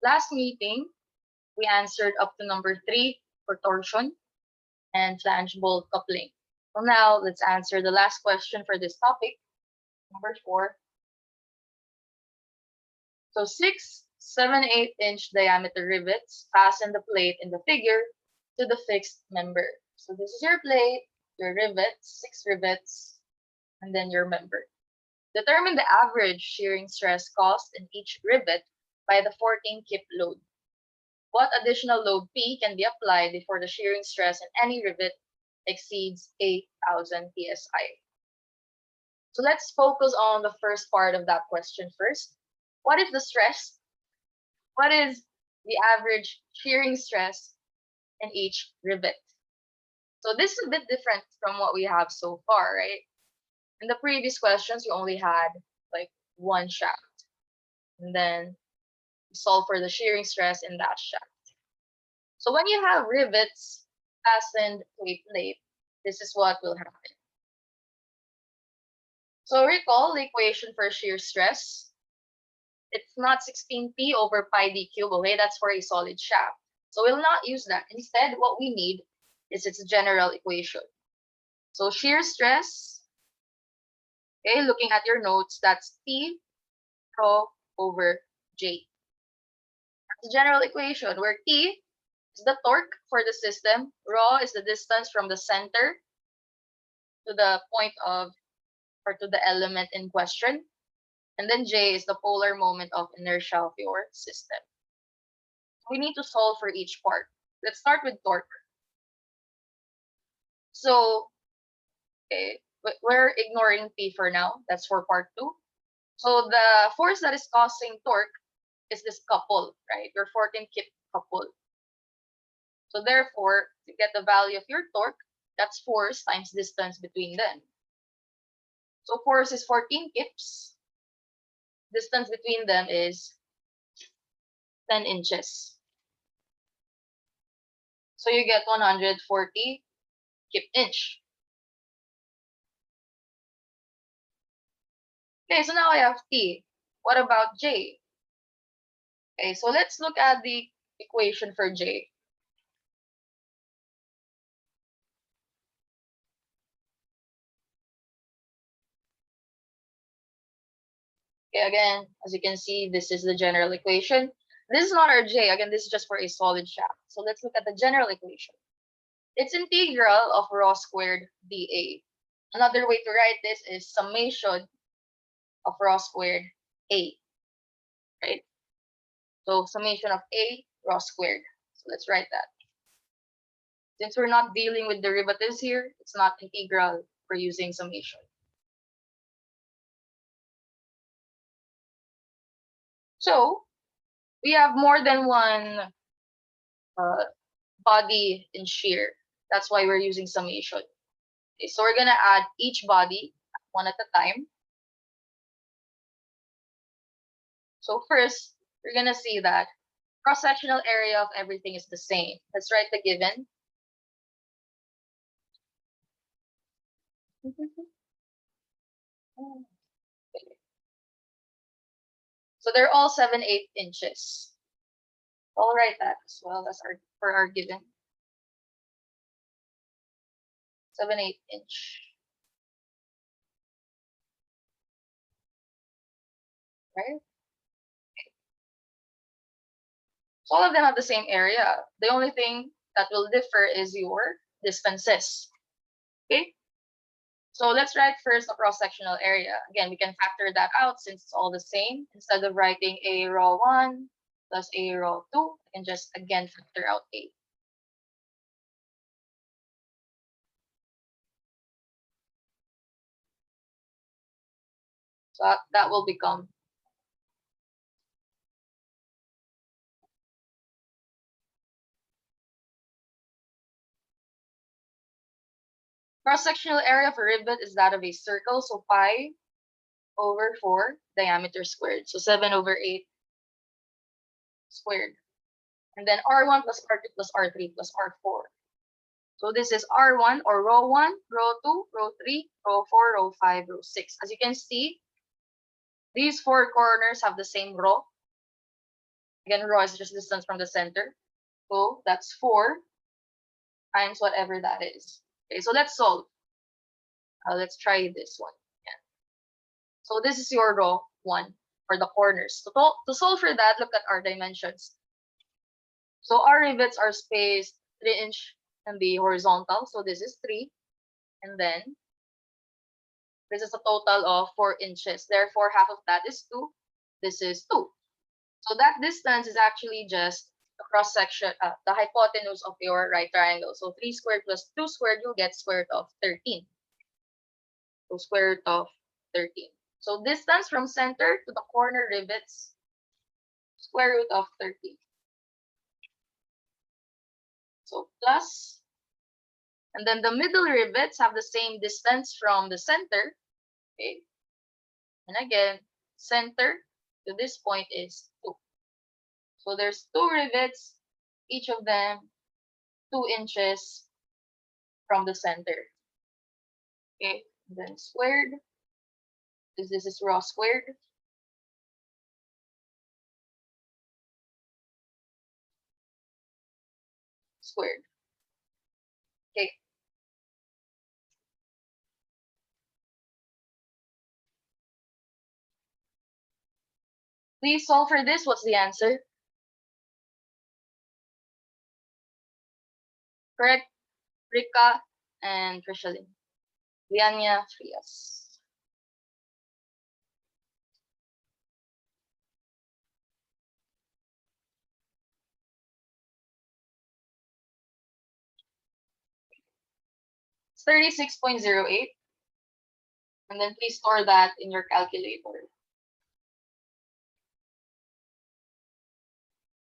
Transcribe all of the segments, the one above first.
last meeting, we answered up to number 3 for torsion and flange bolt coupling. So now let's answer the last question for this topic, number 4. So 6, 7, 8-inch diameter rivets fasten the plate in the figure to the fixed member. So this is your plate, your rivets, 6 rivets, and then your member. Determine the average shearing stress caused in each rivet by the 14 kip load. What additional load P can be applied before the shearing stress in any rivet exceeds 8,000 psi? So let's focus on the first part of that question first. What is the stress? What is the average shearing stress in each rivet? So this is a bit different from what we have so far, right? In the previous questions, you only had like one shaft, and then you solve for the shearing stress in that shaft. So when you have rivets fastened to a plate, this is what will happen. So recall the equation for shear stress. It's not 16p over pi d cube, okay? That's for a solid shaft. So we'll not use that. Instead, what we need is its general equation. So shear stress, okay, looking at your notes, that's T rho over J. That's the general equation where T is the torque for the system, rho is the distance from the center to the point of, or to the element in question, and then J is the polar moment of inertia of your system. We need to solve for each part. Let's start with torque. So, okay, we're ignoring P for now. That's for part 2. So the force that is causing torque is this couple, right? Your 14 kip couple. So therefore, to get the value of your torque, that's force times distance between them. So force is 14 kips. Distance between them is 10 inches. So you get 140 kip inch. Okay, so now I have T. What about J? Okay, so let's look at the equation for J. Okay, again, as you can see, this is the general equation. This is not our J. Again, this is just for a solid shaft. So let's look at the general equation. It's integral of rho squared dA. Another way to write this is summation of rho squared A, right? So summation of A rho squared. So let's write that. Since we're not dealing with derivatives here, it's not integral for using summation. So we have more than one body in shear. That's why we're using summation. Okay, so we're gonna add each body one at a time. So first, we're gonna see that cross-sectional area of everything is the same. Let's write the given. So they're all 7/8 inches. I'll write that as well as for our given. 7/8 inch. Right? So all of them have the same area. The only thing that will differ is your distances. Okay? So let's write first the cross-sectional area. Again, we can factor that out since it's all the same. Instead of writing A rho 1 plus A rho 2, I can just again factor out A. So that will become cross-sectional area of a rivet is that of a circle, so pi over 4 diameter squared. So 7/8 squared. And then R1 plus R2 plus R3 plus R4. So this is R1 or rho 1, rho 2, rho 3, rho 4, rho 5, rho 6. As you can see, these 4 corners have the same rho. Again, raw is just distance from the center. So that's 4 times whatever that is. Okay, so let's solve. Let's try this one. Yeah. So this is your raw one for the corners. To solve for that, look at our dimensions. So our rivets are spaced 3 inch and the horizontal. So this is 3. And then this is a total of 4 inches. Therefore, half of that is 2. This is 2. So that distance is actually just the cross section, the hypotenuse of your right triangle. So 3 squared plus 2 squared, you'll get square root of 13. So square root of 13. So distance from center to the corner rivets, square root of 13. So plus, and then the middle rivets have the same distance from the center. Okay. And again, center to this point is 2. So there's 2 rivets, each of them 2 inches from the center. Okay, and then squared, because this is raw squared. Squared. Okay. Please solve for this. What's the answer? Correct, Rika and Trishalin. Lianya Frias. It's 36.08. And then please store that in your calculator.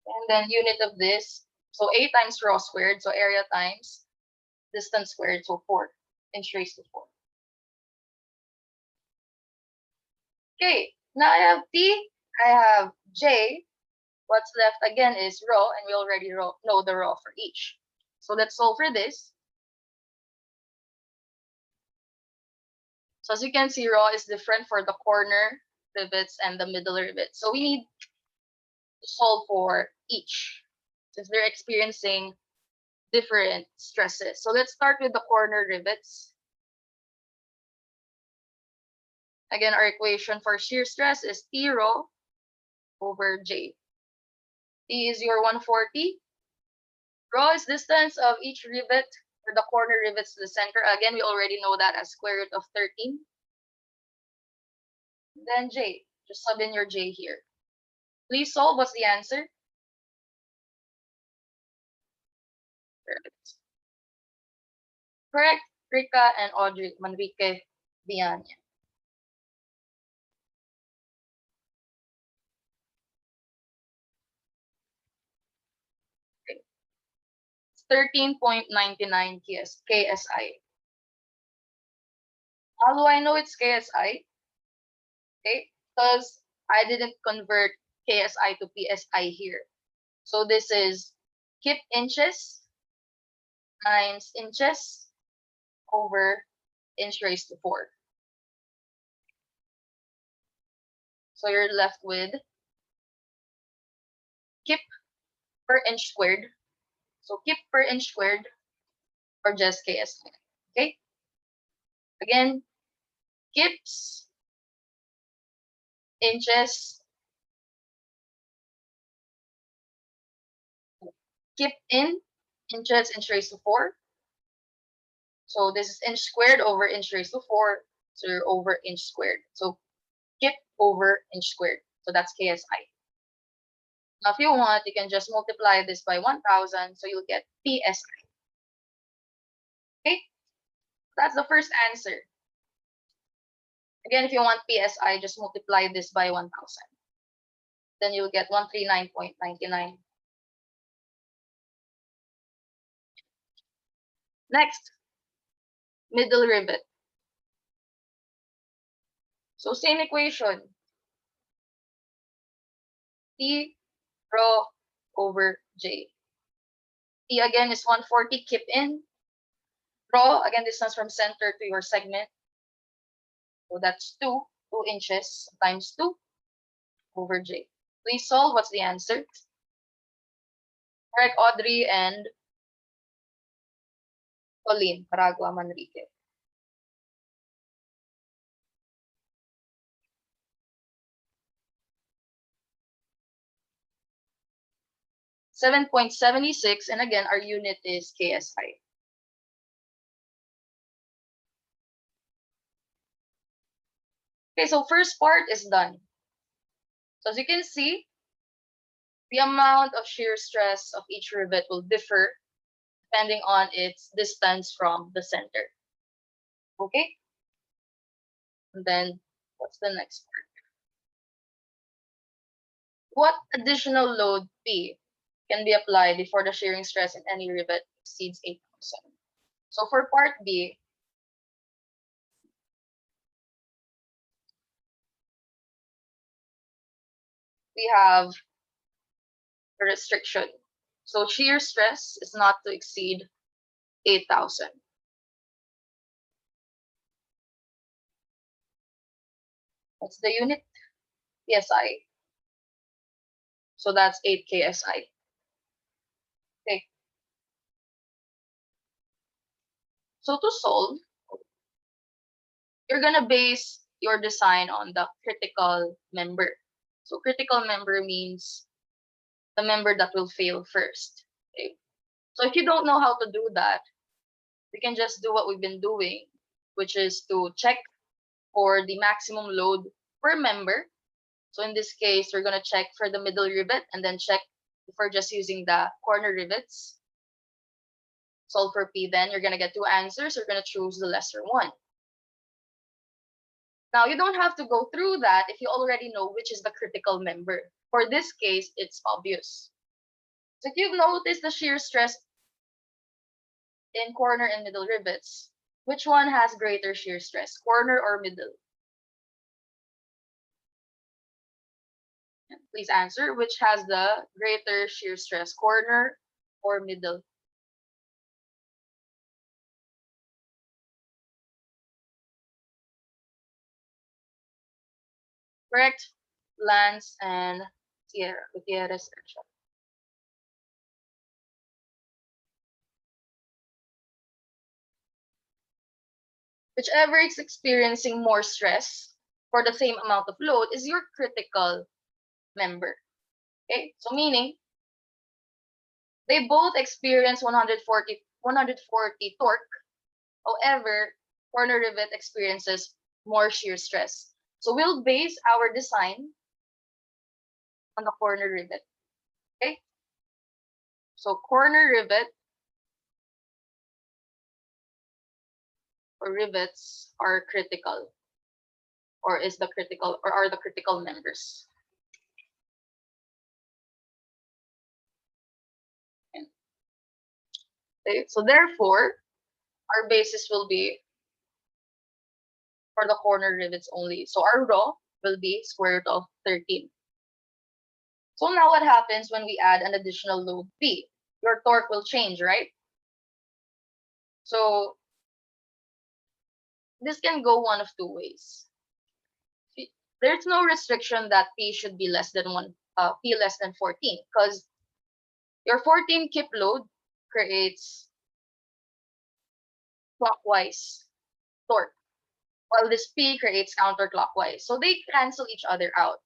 And then unit of this. So A times raw squared. So area times distance squared. So 4 inch raised to 4. Okay. Now I have T. I have J. What's left again is raw. And we already know the raw for each. So let's solve for this. So as you can see, raw is different for the corner rivets and the middle rivets. So we need to solve for each since they're experiencing different stresses. So let's start with the corner rivets. Again, our equation for shear stress is T raw over J. T is your 140. Raw is distance of each rivet for the corner rivets to the center. Again, we already know that as square root of 13. Then J. Just sub in your J here. Please solve. What's the answer? Correct, Rika and Audrey Manrique Viana. Okay. It's 13.99 KSI. How do I know it's KSI? Okay, because I didn't convert KSI to PSI here. So this is kip inches times inches over inch raised to 4. So you're left with kip per inch squared. So kip per inch squared or just KSI. Okay. Again, kips, inches, kip in, inches, inch raised to 4. So this is inch squared over inch raised to 4. So you're over inch squared. So kip over inch squared. So that's KSI. Now, if you want, you can just multiply this by 1,000. So you'll get PSI. Okay, that's the first answer. Again, if you want PSI, just multiply this by 1,000. Then you'll get 139.99. Next, middle rivet. So same equation. T raw over J. T again is 140, kip in. Raw, again, distance from center to your segment. So that's 2 inches times 2 over J. Please solve. What's the answer? Correct, Audrey and Pauline, Paragua, Manrique. $7.76, and again, our unit is KSI. Okay, so first part is done. So as you can see, the amount of shear stress of each rivet will differ depending on its distance from the center. Okay? And then, what's the next part? What additional load P can be applied before the shearing stress in any rivet exceeds 8,000? So for part B, we have a restriction. So shear stress is not to exceed 8,000. What's the unit? PSI. So that's 8 KSI. Okay. So to solve, you're gonna base your design on the critical member. So critical member means the member that will fail first. Okay. So if you don't know how to do that, we can just do what we've been doing, which is to check for the maximum load per member. So in this case, we're gonna check for the middle rivet and then check if we're just using the corner rivets. Solve for P, then you're gonna get two answers. You're gonna choose the lesser one. Now, you don't have to go through that if you already know which is the critical member. For this case, it's obvious. So if you've noticed the shear stress in corner and middle rivets, which one has greater shear stress, corner or middle? Please answer. Which has the greater shear stress, corner or middle? Correct. Lance and Gutierrez. Whichever is experiencing more stress for the same amount of load is your critical member. Okay, so meaning they both experience 140 torque. However, corner rivet experiences more shear stress. So we'll base our design on the corner rivet. Okay, so corner rivet or rivets are critical, or is the critical, or are the critical members. Okay, so therefore, our basis will be for the corner rivets only. So our raw will be square root of 13. So now what happens when we add an additional load P? Your torque will change, right? So this can go one of two ways. There's no restriction that P should be less than P less than 14, because your 14 kip load creates clockwise torque, while this P creates counterclockwise. So they cancel each other out.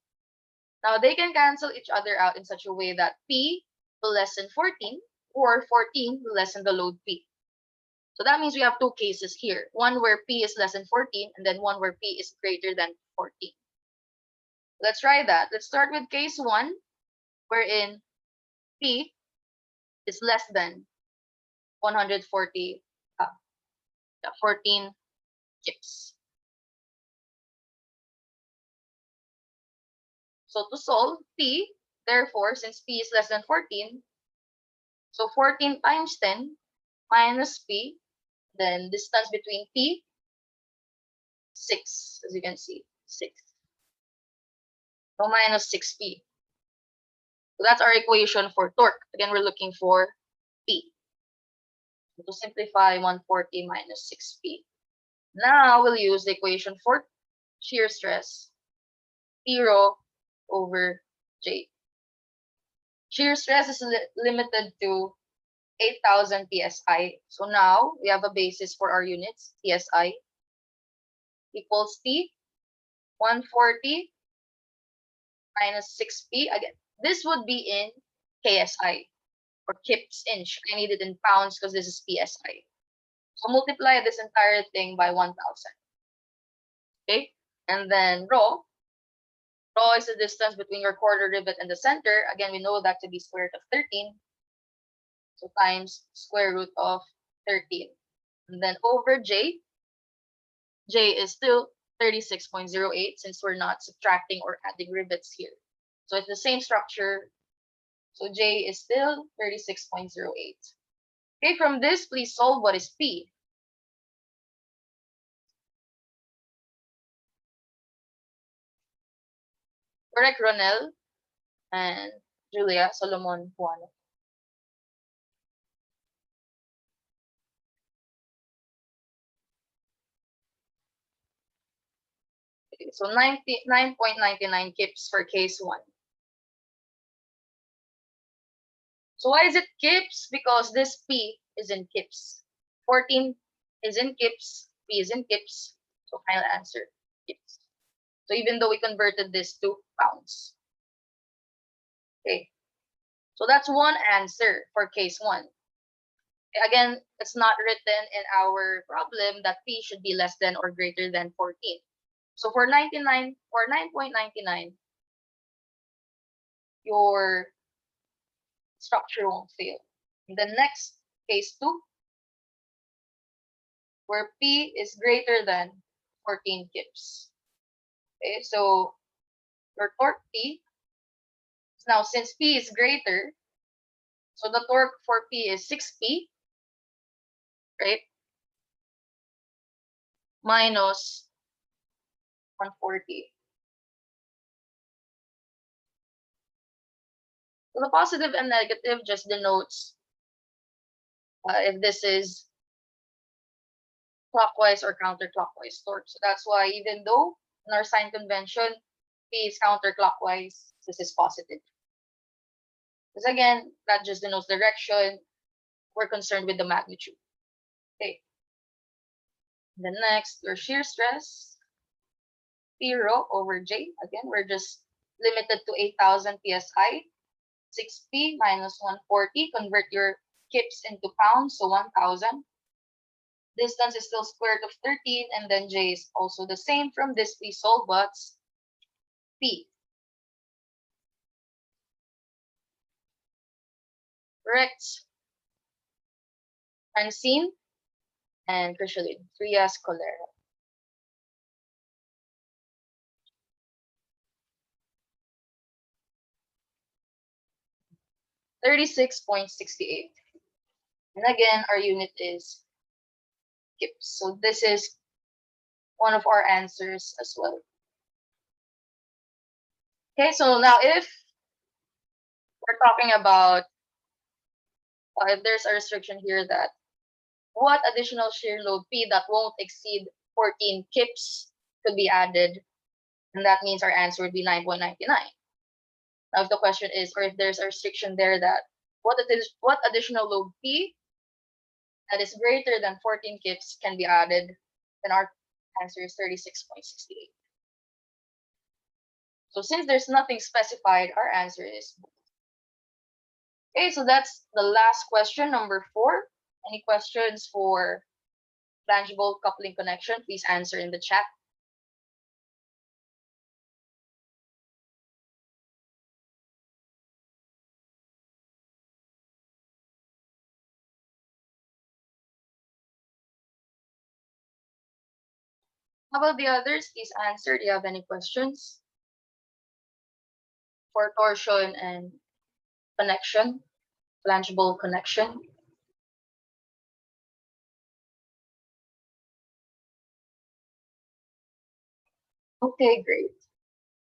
Now they can cancel each other out in such a way that P will lessen 14 or 14 will lessen the load P. So that means we have two cases here. One where P is less than 14 and then one where P is greater than 14. Let's try that. Let's start with case 1, wherein P is less than 140, 14 kips. So to solve P, therefore, since P is less than 14, so 14 times 10 minus P, then distance between P, 6, as you can see, 6. So minus 6P. So that's our equation for torque. Again, we're looking for P. So to simplify, 140 minus 6P. Now we'll use the equation for shear stress, 0 over J. Shear stress is limited to 8,000 psi. So now we have a basis for our units. psi equals T, 140 minus 6P. Again, this would be in KSI or kips inch. I need it in pounds because this is PSI. So multiply this entire thing by 1,000. Okay, and then rho. Rho is the distance between your quarter rivet and the center. Again, we know that to be square root of 13. So times square root of 13. And then over J. J is still 36.08 since we're not subtracting or adding rivets here. So it's the same structure. So J is still 36.08. Okay, from this, please solve what is P. Correct, Ronel and Julia Solomon Juan. Okay, so 99.99 kips for case 1. So why is it kips? Because this P is in kips. 14 is in kips, P is in kips. So final answer, kips. So even though we converted this to pounds. Okay, so that's one answer for case 1. Again, it's not written in our problem that P should be less than or greater than 14. So for 99 or 9.99, your structure won't fail. In the next case 2, where P is greater than 14 kips. Okay, so your torque P, now since P is greater, so the torque for P is 6P, right? Minus 140. So the positive and negative just denotes if this is clockwise or counterclockwise torque. So that's why even though in our sign convention, P is counterclockwise, this is positive. Because again, that just denotes direction. We're concerned with the magnitude. Okay. The next, your shear stress, P rho over J. Again, we're just limited to 8,000 psi. 6P minus 140. Convert your kips into pounds, so 1,000. Distance is still square root of 13, and then J is also the same. From this, we solve what's P. Correct. Francine and Krishalin. Trias Colera. $36.68. And again, our unit is kips. So this is one of our answers as well. Okay, so now if we're talking about if there's a restriction here that what additional shear load P that won't exceed 14 kips could be added, and that means our answer would be 9.99. Now, if the question is, or if there's a restriction there that what additional load P that is greater than 14 kips can be added, then our answer is 36.68. So since there's nothing specified, our answer is both. Okay, so that's the last question, number 4. Any questions for flangeable coupling connection? Please answer in the chat. How about the others? Please answer. Do you have any questions for torsion and connection, flangeable connection? Okay, great.